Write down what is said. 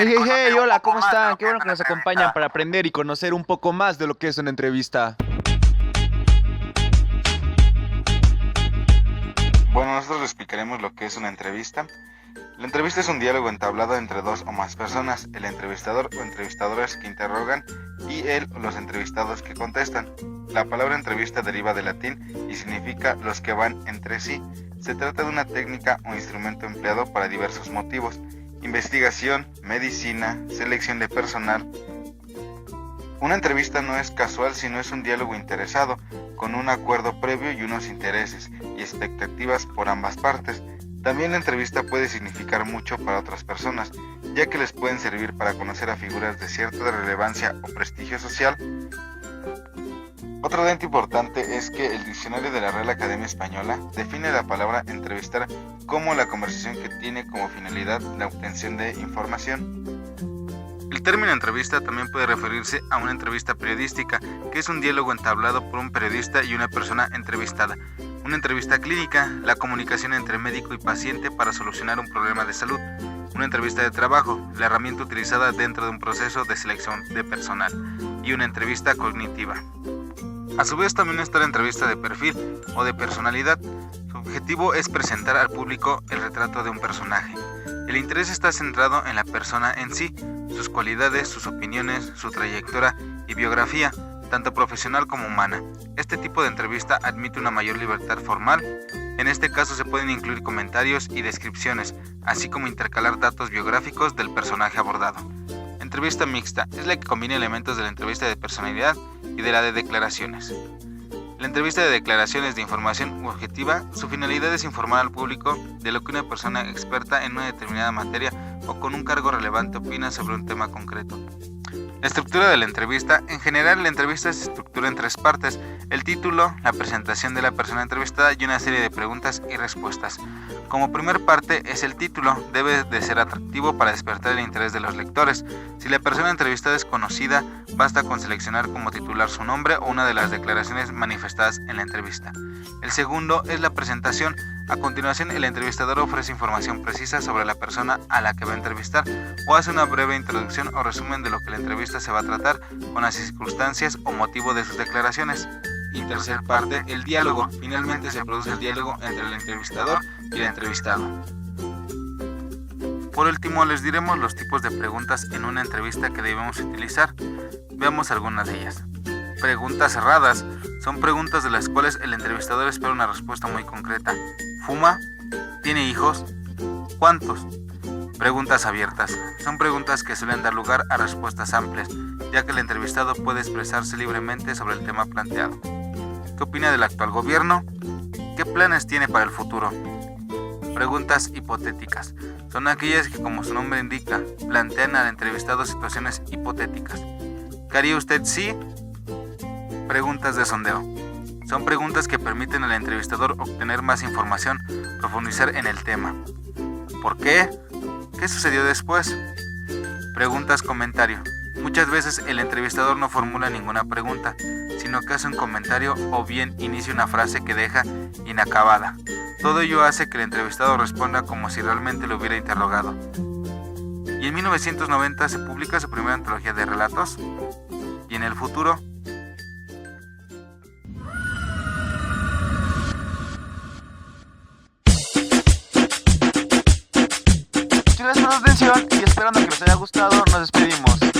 Hey, hey, hey, hola, ¿cómo están? Qué bueno que nos acompañan para aprender y conocer un poco más de lo que es una entrevista. Bueno, nosotros les explicaremos lo que es una entrevista. La entrevista es un diálogo entablado entre dos o más personas, el entrevistador o entrevistadores que interrogan y él o los entrevistados que contestan. La palabra entrevista deriva del latín y significa los que van entre sí. Se trata de una técnica o instrumento empleado para diversos motivos: investigación, medicina, selección de personal. Una entrevista no es casual, sino es un diálogo interesado, con un acuerdo previo y unos intereses y expectativas por ambas partes. También la entrevista puede significar mucho para otras personas, ya que les pueden servir para conocer a figuras de cierta relevancia o prestigio social. Otro dato importante es que el diccionario de la Real Academia Española define la palabra entrevistar como la conversación que tiene como finalidad la obtención de información. El término entrevista también puede referirse a una entrevista periodística, que es un diálogo entablado por un periodista y una persona entrevistada. Una entrevista clínica, la comunicación entre médico y paciente para solucionar un problema de salud. Una entrevista de trabajo, la herramienta utilizada dentro de un proceso de selección de personal. Y una entrevista cognitiva. A su vez también está la entrevista de perfil o de personalidad. Su objetivo es presentar al público el retrato de un personaje. El interés está centrado en la persona en sí, sus cualidades, sus opiniones, su trayectoria y biografía, tanto profesional como humana. Este tipo de entrevista admite una mayor libertad formal. En este caso se pueden incluir comentarios y descripciones, así como intercalar datos biográficos del personaje abordado. Entrevista mixta es la que combina elementos de la entrevista de personalidad y de la de declaraciones. La entrevista de declaraciones de información objetiva, su finalidad es informar al público de lo que una persona experta en una determinada materia o con un cargo relevante opina sobre un tema concreto. La estructura de la entrevista: en general la entrevista se estructura en tres partes: el título, la presentación de la persona entrevistada y una serie de preguntas y respuestas. Como primer parte es el título, debe de ser atractivo para despertar el interés de los lectores. Si la persona entrevistada es conocida, basta con seleccionar como titular su nombre o una de las declaraciones manifestadas en la entrevista. El segundo es la presentación. A continuación, el entrevistador ofrece información precisa sobre la persona a la que va a entrevistar o hace una breve introducción o resumen de lo que la entrevista se va a tratar con las circunstancias o motivo de sus declaraciones. Y tercer parte, el diálogo. Finalmente se produce el diálogo entre el entrevistador y el entrevistado. Por último, les diremos los tipos de preguntas en una entrevista que debemos utilizar. Veamos algunas de ellas. Preguntas cerradas. Son preguntas de las cuales el entrevistador espera una respuesta muy concreta. ¿Fuma? ¿Tiene hijos? ¿Cuántos? Preguntas abiertas. Son preguntas que suelen dar lugar a respuestas amplias, ya que el entrevistado puede expresarse libremente sobre el tema planteado. ¿Qué opina del actual gobierno? ¿Qué planes tiene para el futuro? Preguntas hipotéticas. Son aquellas que, como su nombre indica, plantean al entrevistado situaciones hipotéticas. ¿Qué haría usted si? Preguntas de sondeo. Son preguntas que permiten al entrevistador obtener más información, profundizar en el tema. ¿Por qué? ¿Qué sucedió después? Preguntas comentario. Muchas veces el entrevistador no formula ninguna pregunta, sino que hace un comentario o bien inicia una frase que deja inacabada. Todo ello hace que el entrevistado responda como si realmente lo hubiera interrogado. Y en 1990 se publica su primera antología de relatos. Y en el futuro, Muchas gracias por su atención y esperando que les haya gustado, nos despedimos.